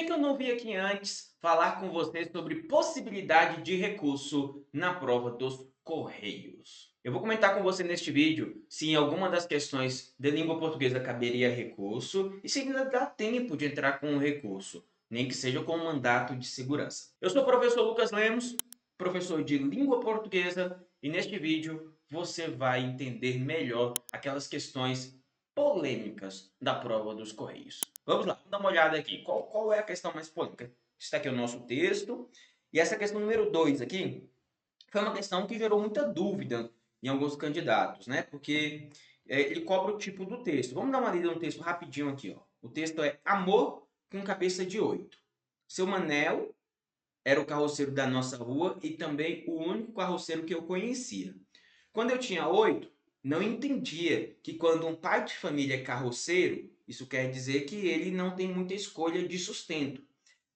que eu não vim aqui antes falar com você sobre possibilidade de recurso na prova dos Correios? Eu vou comentar com você neste vídeo se em alguma das questões de língua portuguesa caberia recurso e se ainda dá tempo de entrar com um recurso, nem que seja com um mandato de segurança. Eu sou o professor Lucas Lemos, professor de língua portuguesa, e neste vídeo você vai entender melhor aquelas questões polêmicas da prova dos Correios. Vamos lá, vamos dar uma olhada aqui. Qual é a questão mais polêmica? Está aqui o nosso texto. E essa questão número 2 aqui foi uma questão que gerou muita dúvida em alguns candidatos, né? Porque ele cobra o tipo do texto. Vamos dar uma lida no texto rapidinho aqui, ó. O texto é Amor com cabeça de 8. Seu Manel era o carroceiro da nossa rua e também o único carroceiro que eu conhecia. Quando eu tinha 8, não entendia que quando um pai de família é carroceiro, isso quer dizer que ele não tem muita escolha de sustento.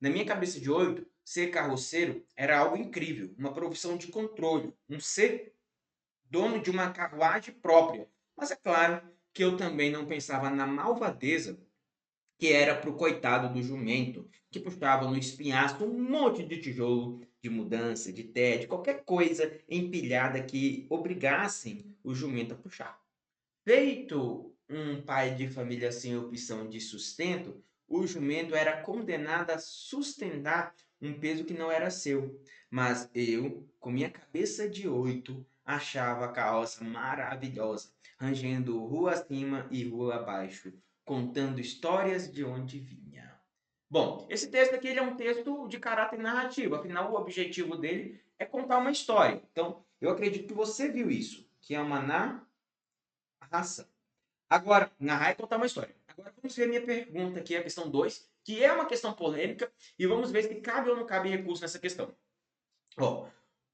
Na minha cabeça de 8, ser carroceiro era algo incrível, uma profissão de controle, um ser dono de uma carruagem própria. Mas é claro que eu também não pensava na malvadeza que era pro coitado do jumento, que puxava no espinhaço um monte de tijolo, de mudança, de té, de qualquer coisa empilhada que obrigassem o jumento a puxar. Feito um pai de família sem opção de sustento, o jumento era condenado a sustentar um peso que não era seu. Mas eu, com minha cabeça de 8, achava a carroça maravilhosa, rangendo rua acima e rua abaixo, contando histórias de onde vinha. Bom, esse texto aqui ele é um texto de caráter narrativo, afinal o objetivo dele é contar uma história. Então, eu acredito que você viu isso, que é uma narração. Agora, narrar é contar uma história. Agora vamos ver a minha pergunta aqui, a questão 2, que é uma questão polêmica, e vamos ver se cabe ou não cabe recurso nessa questão. Ó,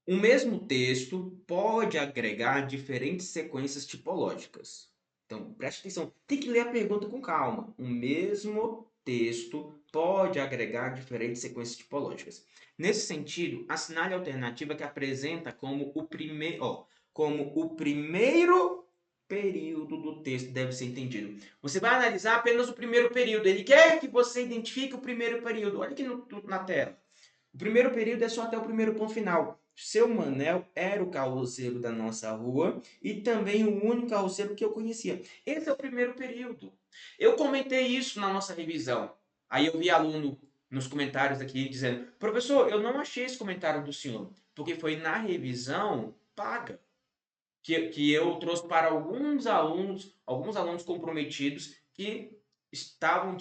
o mesmo texto pode agregar diferentes sequências tipológicas. Então, preste atenção. Tem que ler a pergunta com calma. O mesmo texto pode agregar diferentes sequências tipológicas. Nesse sentido, assinale a alternativa que apresenta como o primeiro período do texto deve ser entendido. Você vai analisar apenas o primeiro período. Ele quer que você identifique o primeiro período. Olha aqui na tela. O primeiro período é só até o primeiro ponto final. Seu Manel era o carroceiro da nossa rua e também o único carroceiro que eu conhecia. Esse é o primeiro período. Eu comentei isso na nossa revisão. Aí eu vi aluno nos comentários aqui dizendo: professor, eu não achei esse comentário do senhor, porque foi na revisão paga que eu trouxe para alguns alunos comprometidos que estavam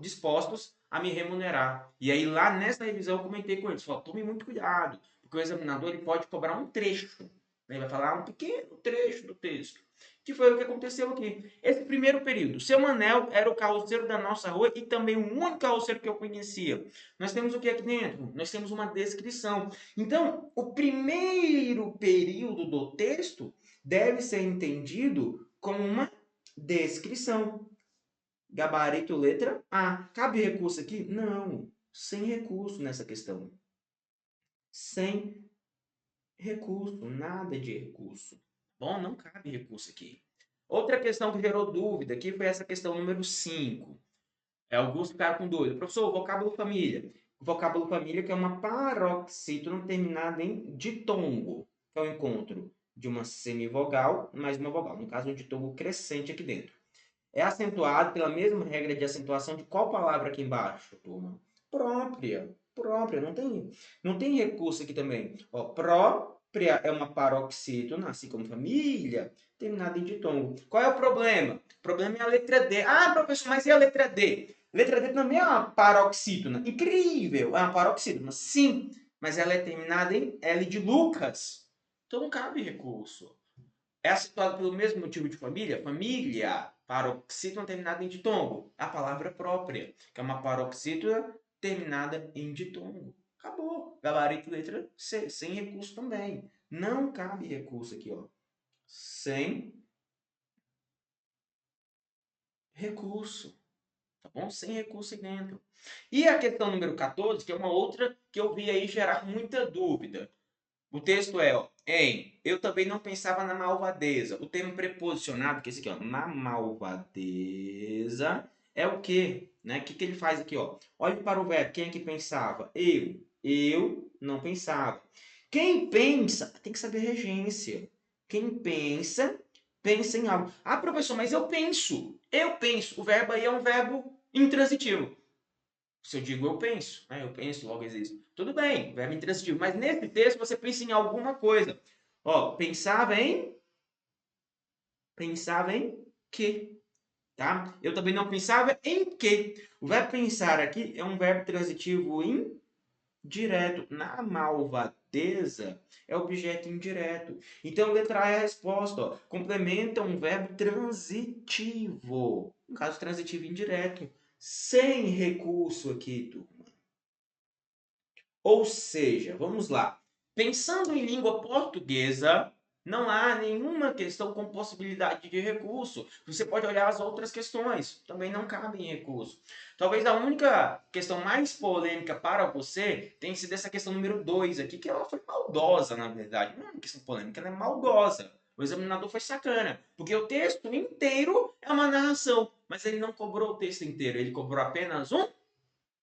dispostos a me remunerar. E aí lá nessa revisão eu comentei com eles, falei, tome muito cuidado, porque o examinador ele pode cobrar um trecho, né? Ele vai falar um pequeno trecho do texto, que foi o que aconteceu aqui. Esse primeiro período, seu Manel era o carroceiro da nossa rua e também o único carroceiro que eu conhecia. Nós temos o que aqui dentro? Nós temos uma descrição. Então, o primeiro período do texto deve ser entendido como uma descrição. Gabarito letra A. Cabe recurso aqui? Não. Sem recurso nessa questão. Sem recurso. Nada de recurso. Bom, não cabe recurso aqui. Outra questão que gerou dúvida aqui foi essa questão número 5. Alguns ficaram com dúvida. Professor, vocábulo família. O vocábulo família que é uma paroxítona terminada em ditongo, que é o encontro de uma semivogal mais uma vogal. No caso, um ditongo crescente aqui dentro. É acentuado pela mesma regra de acentuação de qual palavra aqui embaixo, turma? Própria. Própria. Não tem recurso aqui também. Ó, própria é uma paroxítona, assim como família, terminada em ditongo. Qual é o problema? O problema é a letra D. Ah, professor, mas e a letra D? Letra D também é uma paroxítona. Incrível! É uma paroxítona. Sim, mas ela é terminada em L de Lucas. Então não cabe recurso. É acentuado pelo mesmo motivo de família? Família. Paroxítona terminada em ditongo. A palavra própria, que é uma paroxítona terminada em ditongo. Acabou. Gabarito letra C. Sem recurso também. Não cabe recurso aqui, ó. Sem recurso. Tá bom? Sem recurso aqui dentro. E a questão número 14, que é uma outra que eu vi aí gerar muita dúvida. O texto é, ó, eu também não pensava na malvadeza. O termo preposicionado, que é esse aqui, ó, na malvadeza, é o quê? Né? O que, que ele faz aqui? Ó? Olhe para o verbo. Quem é que pensava? Eu. Eu não pensava. Quem pensa tem que saber regência. Quem pensa, pensa em algo. Ah, professor, mas eu penso. Eu penso. O verbo aí é um verbo intransitivo. Se eu digo eu penso, né? Eu penso, logo existo. Tudo bem, verbo intransitivo. Mas nesse texto você pensa em alguma coisa. Ó, pensava em que, tá? Eu também não pensava em que. O verbo pensar aqui é um verbo transitivo indireto. Na malvadeza é objeto indireto. Então, letra A é a resposta. Ó. Complementa um verbo transitivo. Um caso transitivo indireto. Sem recurso aqui, turma. Ou seja, vamos lá. Pensando em língua portuguesa, não há nenhuma questão com possibilidade de recurso. Você pode olhar as outras questões, também não cabem recurso. Talvez a única questão mais polêmica para você tenha sido essa questão número 2 aqui, que ela foi maldosa, na verdade. Não é uma questão polêmica, ela é maldosa. O examinador foi sacana, porque o texto inteiro é uma narração, mas ele não cobrou o texto inteiro, ele cobrou apenas um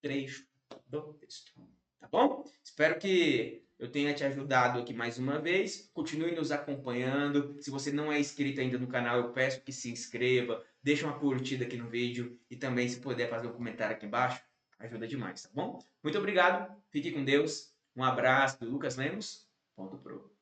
trecho do texto. Tá bom? Espero que eu tenha te ajudado aqui mais uma vez. Continue nos acompanhando. Se você não é inscrito ainda no canal, eu peço que se inscreva, deixe uma curtida aqui no vídeo e também, se puder, fazer um comentário aqui embaixo, ajuda demais, tá bom? Muito obrigado, fique com Deus. Um abraço do Lucas Lemos. Ponto pro.